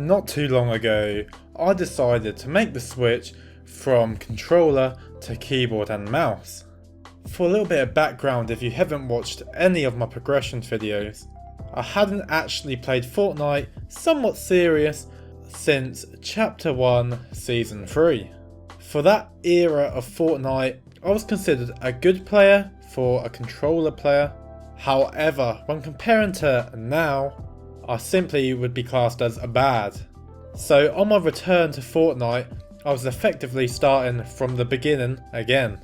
Not too long ago, I decided to make the switch from controller to keyboard and mouse. For a little bit of background, if you haven't watched any of my progression videos, I hadn't actually played Fortnite somewhat serious since Chapter 1 Season 3. For that era of Fortnite, I was considered a good player for a controller player. However, when comparing to now, I simply would be classed as a bad. So on my return to Fortnite, I was effectively starting from the beginning again.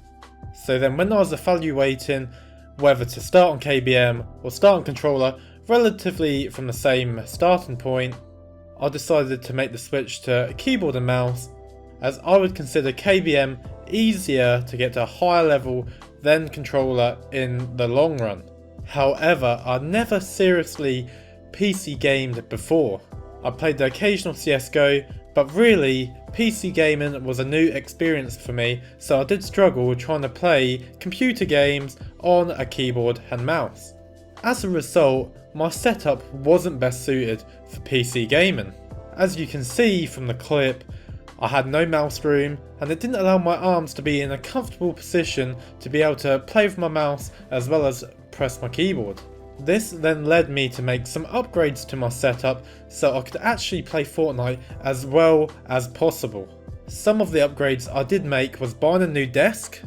So then when I was evaluating whether to start on KBM or start on controller relatively from the same starting point, I decided to make the switch to keyboard and mouse, as I would consider KBM easier to get to a higher level than controller in the long run. However, I never seriously PC gamed before. I played the occasional CSGO, but really PC gaming was a new experience for me, so I did struggle trying to play computer games on a keyboard and mouse. As a result, my setup wasn't best suited for PC gaming. As you can see from the clip, I had no mouse room and it didn't allow my arms to be in a comfortable position to be able to play with my mouse as well as press my keyboard. This then led me to make some upgrades to my setup so I could actually play Fortnite as well as possible. Some of the upgrades I did make was buying a new desk,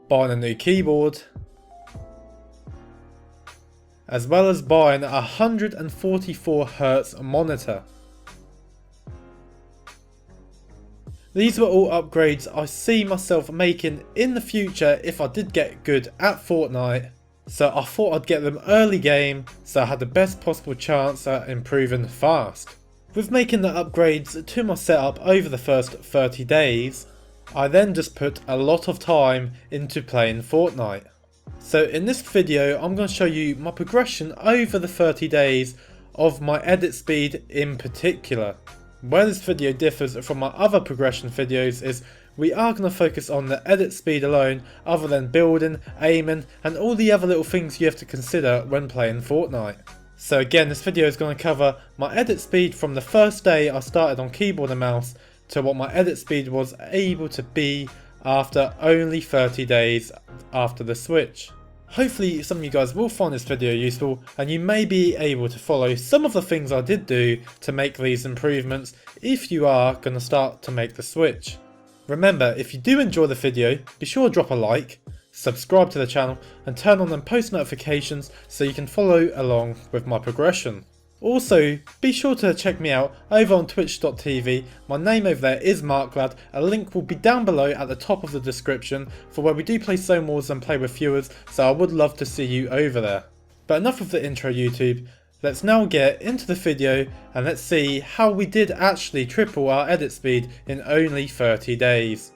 buying a new keyboard, as well as buying a 144Hz monitor. These were all upgrades I see myself making in the future if I did get good at Fortnite, so I thought I'd get them early game so I had the best possible chance at improving fast. With making the upgrades to my setup over the first 30 days, I then just put a lot of time into playing Fortnite. So in this video I'm going to show you my progression over the 30 days of my edit speed in particular. Where this video differs from my other progression videos is we are going to focus on the edit speed alone, other than building, aiming and all the other little things you have to consider when playing Fortnite. So again, this video is going to cover my edit speed from the first day I started on keyboard and mouse to what my edit speed was able to be after only 30 days after the switch. Hopefully some of you guys will find this video useful and you may be able to follow some of the things I did do to make these improvements if you are going to start to make the switch. Remember, if you do enjoy the video, be sure to drop a like, subscribe to the channel and turn on them post notifications so you can follow along with my progression. Also, be sure to check me out over on twitch.tv, my name over there is Marklad, a link will be down below at the top of the description for where we do play Zone Wars and play with viewers, so I would love to see you over there. But enough of the intro YouTube, let's now get into the video and let's see how we did actually triple our edit speed in only 30 days.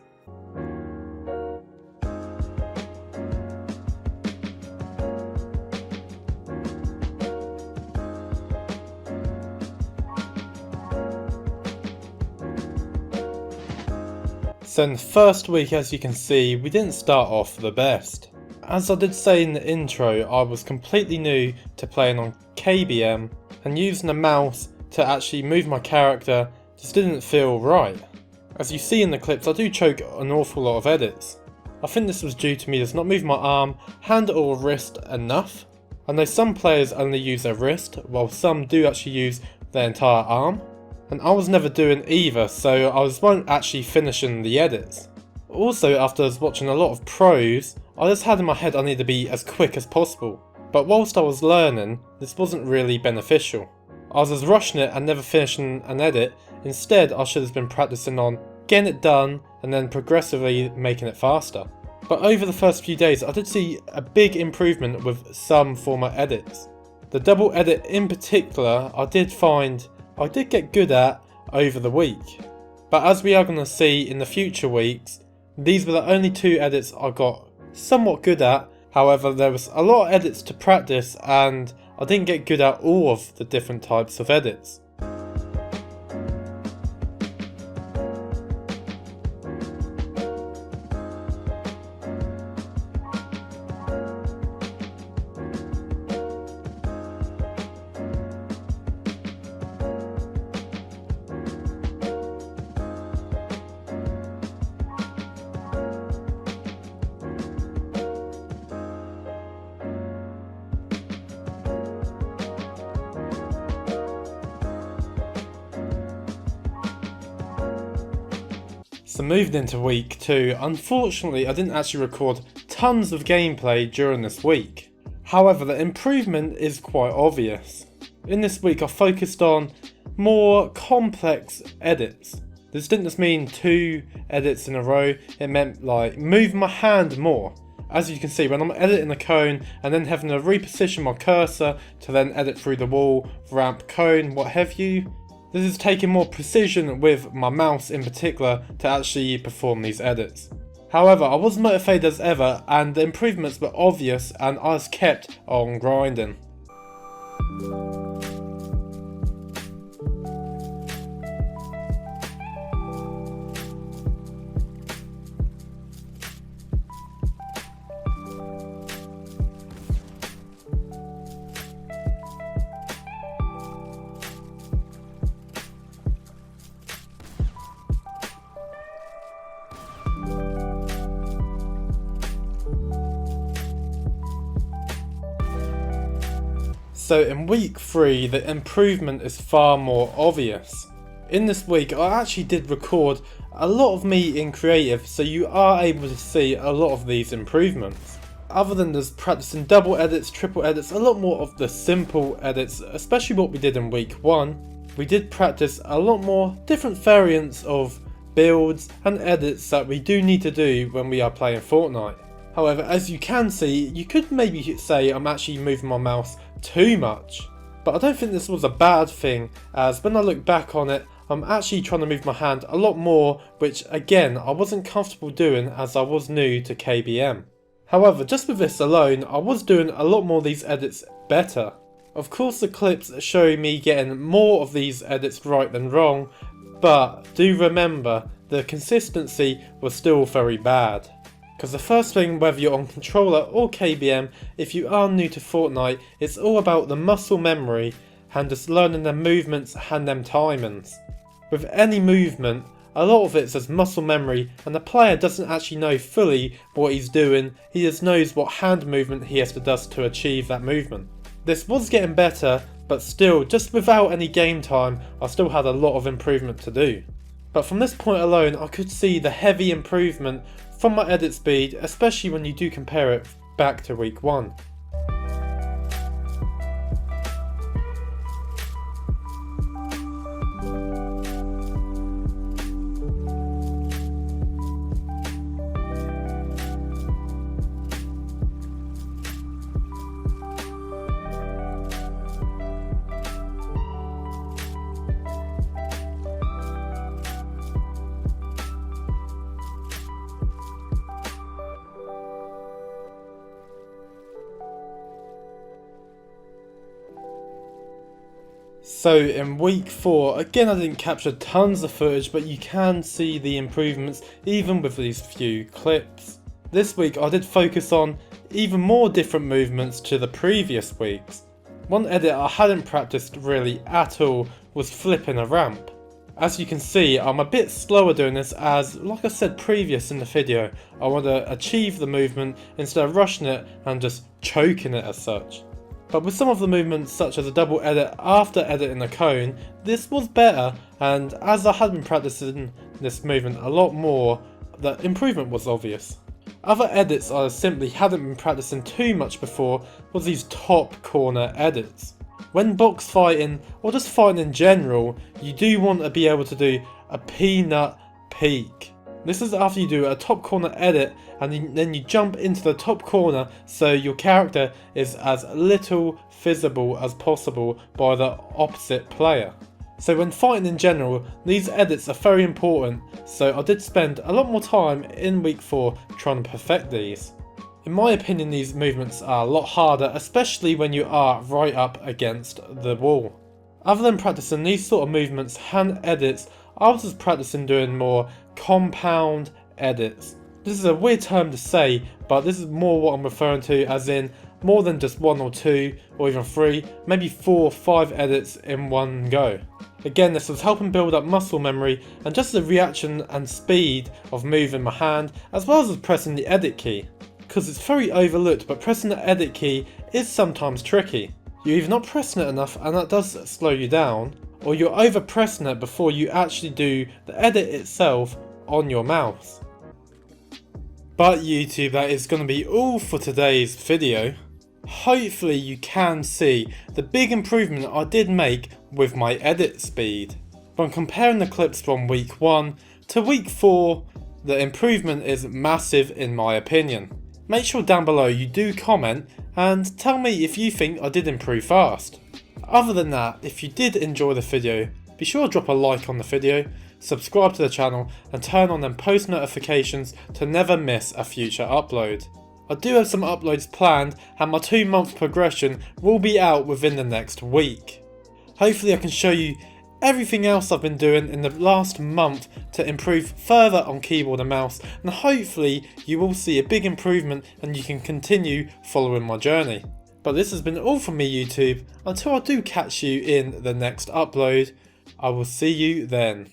So in the first week, as you can see, we didn't start off the best. As I did say in the intro, I was completely new to playing on KBM and using a mouse to actually move my character just didn't feel right. As you see in the clips, I do choke an awful lot of edits. I think this was due to me just not moving my arm, hand or wrist enough. I know some players only use their wrist, while some do actually use their entire arm. And I was never doing either, so I wasn't actually finishing the edits. Also, after I was watching a lot of pros, I just had in my head I need to be as quick as possible. But whilst I was learning, this wasn't really beneficial. I was just rushing it and never finishing an edit. Instead, I should have been practicing on getting it done and then progressively making it faster. But over the first few days, I did see a big improvement with some former edits. The double edit in particular, I did find I did get good at over the week. But as we are going to see in the future weeks, these were the only two edits I got somewhat good at. However, there was a lot of edits to practice and I didn't get good at all of the different types of edits. So moving into week 2, unfortunately I didn't actually record tons of gameplay during this week. However, the improvement is quite obvious. In this week I focused on more complex edits. This didn't just mean 2 edits in a row, it meant like move my hand more. As you can see, when I'm editing a cone and then having to reposition my cursor to then edit through the wall, ramp, cone, what have you, this is taking more precision with my mouse in particular to actually perform these edits. However, I was motivated as ever and the improvements were obvious and I was kept on grinding. So in week 3, the improvement is far more obvious. In this week, I actually did record a lot of me in creative, so you are able to see a lot of these improvements. Other than just practicing double edits, triple edits, a lot more of the simple edits, especially what we did in week 1, we did practice a lot more different variants of builds and edits that we do need to do when we are playing Fortnite. However, as you can see, you could maybe say I'm actually moving my mouse too much. But I don't think this was a bad thing, as when I look back on it, I'm actually trying to move my hand a lot more, which again, I wasn't comfortable doing as I was new to KBM. However, just with this alone, I was doing a lot more of these edits better. Of course the clips show me getting more of these edits right than wrong, but do remember, the consistency was still very bad. Because the first thing, whether you're on controller or KBM, if you are new to Fortnite, it's all about the muscle memory and just learning them movements and them timings. With any movement, a lot of it's just muscle memory and the player doesn't actually know fully what he's doing, he just knows what hand movement he has to do to achieve that movement. This was getting better, but still, just without any game time, I still had a lot of improvement to do. But from this point alone, I could see the heavy improvement from my edit speed, especially when you do compare it back to week 1. So in week 4, again I didn't capture tons of footage, but you can see the improvements even with these few clips. This week I did focus on even more different movements to the previous weeks. One edit I hadn't practiced really at all was flipping a ramp. As you can see, I'm a bit slower doing this as, like I said previous in the video, I want to achieve the movement instead of rushing it and just choking it as such. But with some of the movements such as a double edit after editing a cone, this was better, and as I had been practicing this movement a lot more, the improvement was obvious. Other edits I simply hadn't been practicing too much before was these top corner edits. When box fighting, or just fighting in general, you do want to be able to do a peanut peek. This is after you do a top corner edit and then you jump into the top corner so your character is as little visible as possible by the opposite player. So when fighting in general, these edits are very important, so I did spend a lot more time in week 4 trying to perfect these. In my opinion, these movements are a lot harder, especially when you are right up against the wall. Other than practicing these sort of movements and edits, I was just practicing doing more compound edits. This is a weird term to say, but this is more what I'm referring to, as in more than just 1 or 2 or even 3, maybe 4 or 5 edits in one go. Again, this was helping build up muscle memory and just the reaction and speed of moving my hand, as well as pressing the edit key. Because it's very overlooked, but pressing the edit key is sometimes tricky. You're either not pressing it enough and that does slow you down, or you're over pressing it before you actually do the edit itself, on your mouse. But YouTube, that is going to be all for today's video. Hopefully you can see the big improvement I did make with my edit speed. When comparing the clips from week 1 to week 4, the improvement is massive in my opinion. Make sure down below you do comment and tell me if you think I did improve fast. Other than that, if you did enjoy the video, be sure to drop a like on the video, subscribe to the channel and turn on them post notifications to never miss a future upload. I do have some uploads planned and my 2-month progression will be out within the next week. Hopefully I can show you everything else I've been doing in the last month to improve further on keyboard and mouse, and hopefully you will see a big improvement and you can continue following my journey. But this has been all from me YouTube. Until I do catch you in the next upload, I will see you then.